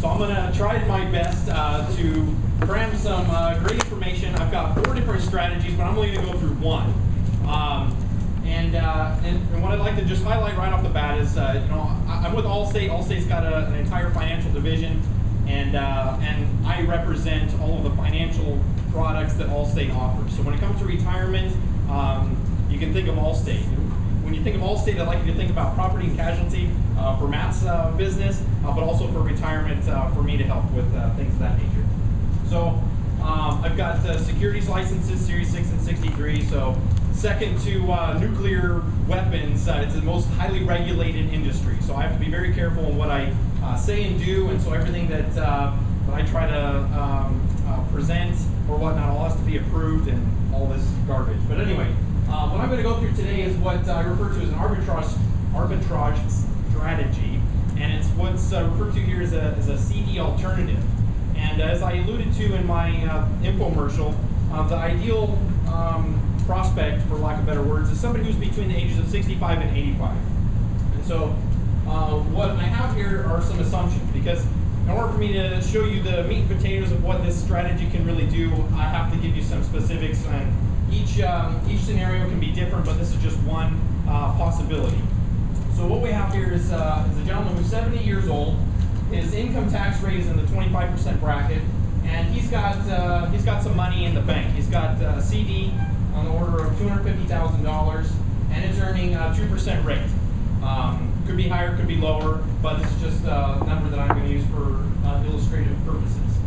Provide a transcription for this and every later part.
So I'm going to try my best to cram some great information. I've got 4 different strategies, but I'm only going to go through one. And what I'd like to just highlight right off the bat is, I'm with Allstate. Allstate's got an entire financial division, and I represent all of the financial products that Allstate offers. So when it comes to retirement, you can think of Allstate. When you think of Allstate, I'd like you to think about property and casualty for Matt's business, but also for retirement for me to help with things of that nature. So I've got securities licenses, Series 6 and 63. So second to nuclear weapons, it's the most highly regulated industry. So I have to be very careful in what I say and do, and so everything that I try to present or whatnot all has to be approved and all this garbage. But anyway, what I'm going to go through today is what I refer to as an arbitrage strategy, and it's what's referred to here as a CD alternative. And as I alluded to in my infomercial, the ideal prospect, for lack of better words, is somebody who's between the ages of 65 and 85. And so what I have here are some assumptions, because in order for me to show you the meat and potatoes of what this strategy can really do, I have to give you some specifics, and each scenario can be different, but this is just one possibility. So what we have here is a gentleman who's 70 years old. His income tax rate is in the 25% bracket, and he's got some money in the bank. He's got a CD on the order of $250,000, and it's earning a 2% rate. Could be higher, could be lower, but this is just a number that I'm going to use for illustrative purposes.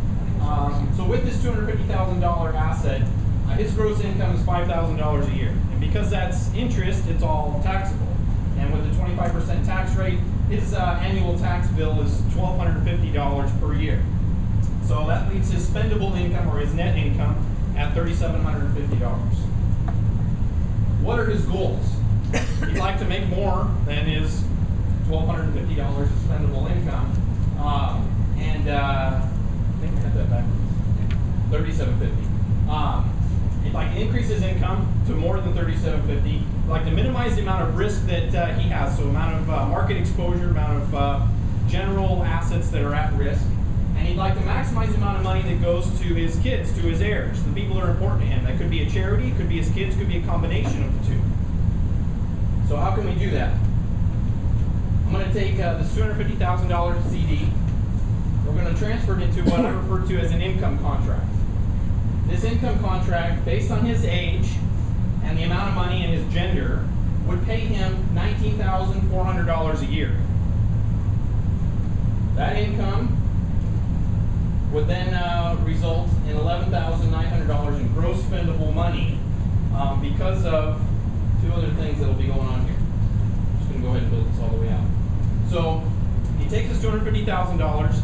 So with this $250,000 asset, his gross income is $5,000 a year. And because that's interest, it's all taxable. And with the 25% tax rate, his annual tax bill is $1,250 per year. So that leaves his spendable income, or his net income, at $3,750. What are his goals? He'd like to make more than his $1,250 of spendable income. I think I had that backwards. $3,750. He'd like to increase his income to more than $3,750. He'd like to minimize the amount of risk that he has, so amount of market exposure, amount of general assets that are at risk. And he'd like to maximize the amount of money that goes to his kids, to his heirs, the people that are important to him. That could be a charity, it could be his kids, it could be a combination of the two. So how can we do that? I'm going to take this $250,000 CD. We're going to transfer it into what I refer to as an income contract. This income contract, based on his age and the amount of money and his gender, would pay him $19,400 a year. That income would then result in $11,900 in gross spendable money because of 2 other things that will be going on here. I'm just going to go ahead and build this all the way out. So he takes his $250,000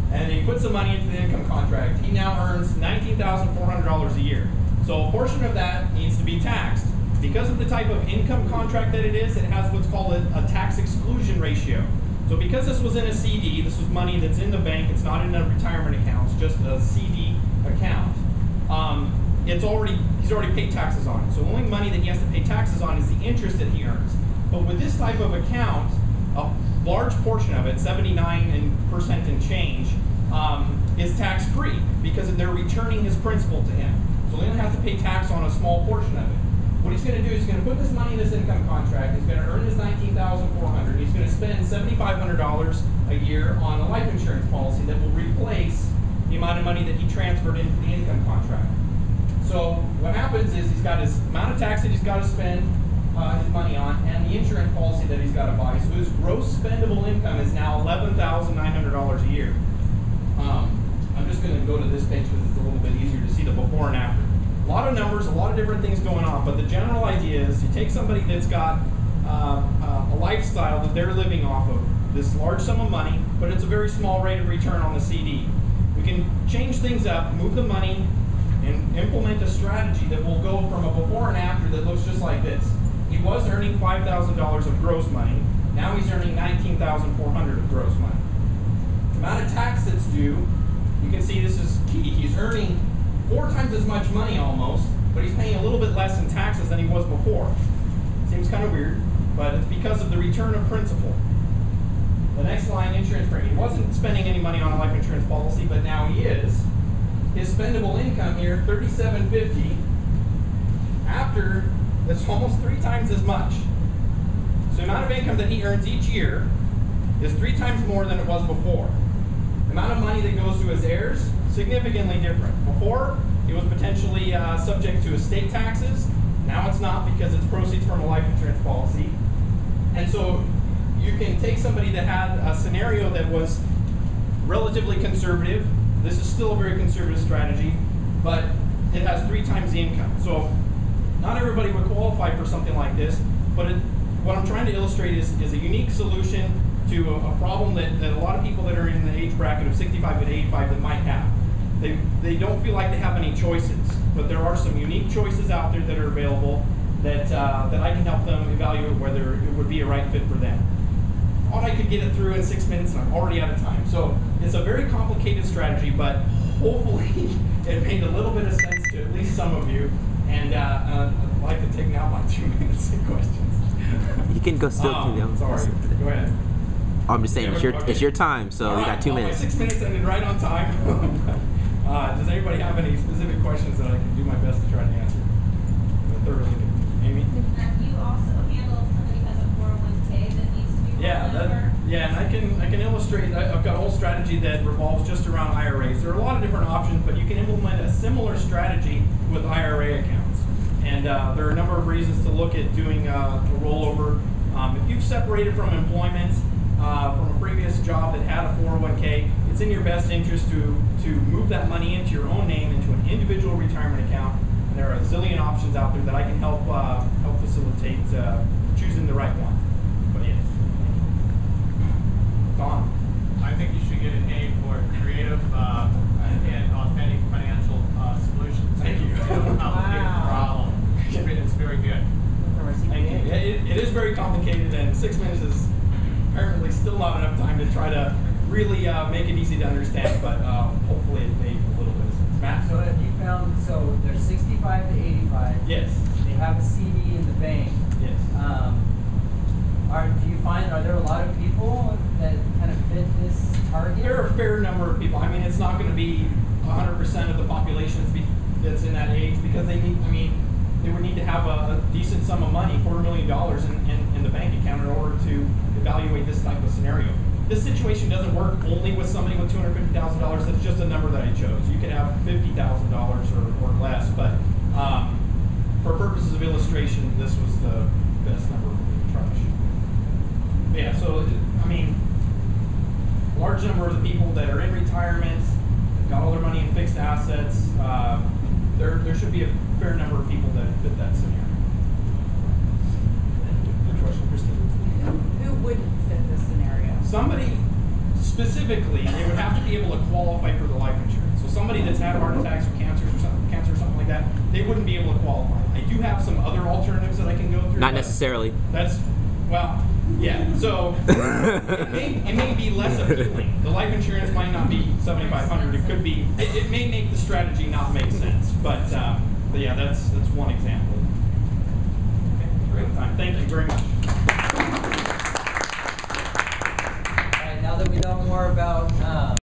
and he puts the money into the income contract. He now earns $19,400 a year. So a portion of that needs to be taxed. Because of the type of income contract that it is, it has what's called a tax exclusion ratio. So because this was in a CD, this was money that's in the bank, it's not in a retirement account, it's just a CD account. He's already paid taxes on it. So the only money that he has to pay taxes on is the interest that he earns. But with this type of account, a large portion of it, 79% and change, is tax-free because they're returning his principal to him. So he only has to pay tax on a small portion of it. What he's going to do is he's going to put this money in this income contract. He's going to earn his $19,400. He's going to spend $7,500 a year on a life insurance policy that will replace the amount of money that he transferred into the income contract. So what happens is he's got his amount of tax that he's got to spend his money on, and the insurance policy that he's got to buy. So his gross spendable income is now $11,900 a year. I'm just going to go to this page because it's a little bit easier to see the before and after. A lot of numbers, a lot of different things going on, but the general idea is you take somebody that's got a lifestyle that they're living off of, this large sum of money, but it's a very small rate of return on the CD. We can change things up, move the money, and implement a strategy that will go from a before and after that looks just like this. He was earning $5,000 of gross money. Now he's earning $19,400 of gross money. The amount of tax that's due, you can see this is key. He's earning 4 times as much money almost, but he's paying a little bit less in taxes than he was before. Seems kind of weird, but it's because of the return of principal. The next line, insurance premium. He wasn't spending any money on a life insurance policy, but now he is. His spendable income here, $37.50, after that's almost 3 times as much. So the amount of income that he earns each year is 3 times more than it was before. The amount of money that goes to his heirs, significantly different. Before, it was potentially subject to estate taxes. Now it's not, because it's proceeds from a life insurance policy. And so you can take somebody that had a scenario that was relatively conservative. This is still a very conservative strategy, but it has 3 times the income. So not everybody would qualify for something like this, but what I'm trying to illustrate is a unique solution to a problem that a lot of people that are in the age bracket of 65 to 85 that might have. They don't feel like they have any choices, but there are some unique choices out there that are available that I can help them evaluate whether it would be a right fit for them. Thought I could get it through in 6 minutes, and I'm already out of time. So it's a very complicated strategy, but hopefully it made a little bit of sense to at least some of you. And I'd like to take now my 2 minutes of questions. You can go still to the sorry, go ahead. I'm just saying, it's your time, so you got 2 minutes. My 6 minutes ended right on time. Does anybody have any specific questions that I can do my best to try to answer? Thoroughly. Amy? You also handle somebody who has a 401k that needs to be rolled over? And I can illustrate. I've got a whole strategy that revolves just around IRAs. There are a lot of different options, but you can implement a similar strategy with IRA accounts. And there are a number of reasons to look at doing a rollover. If you've separated from employment, from a previous job that had a 401k, it's in your best interest to move that money into your own name, into an individual retirement account. And there are a zillion options out there that I can help facilitate choosing the right one. But yes. Don? I think you should get an A for creative and authentic financial solutions. Thank you. To a complicated problem. It's very good. Thank you. It is very complicated, and 6 minutes is apparently still not enough time to try to really make it easy to understand, but hopefully it made a little bit of sense. Matt? So have you found, so they're 65 to 85. Yes. They have a CD in the bank. Yes. Do you find, are there a lot of people that kind of fit this target? There are a fair number of people. I mean, it's not going to be 100% of the population that's in that age, because they need, they would need to have a decent sum of money, $250,000 in the bank account in order to evaluate this type of scenario. This situation doesn't work only with somebody with $250,000. That's just a number that I chose. You could have $50,000 or less, but for purposes of illustration, this was the best number we could try to shoot. Yeah, so large number of the people that are in retirement, got all their money in fixed assets. There should be a fair number of people that fit that scenario. Good question, Christine. Who wouldn't fit this scenario? Somebody specifically, they would have to be able to qualify for the life insurance. So somebody that's had heart attacks or cancer or something like that, they wouldn't be able to qualify. I do have some other alternatives that I can go through. Not necessarily. That's, well, yeah. So it may be less appealing. The life insurance might not be $7,500. It could be. It may make the strategy not make sense. But yeah, that's one example. Okay, great time. Thank you very much. All right, now that we know more about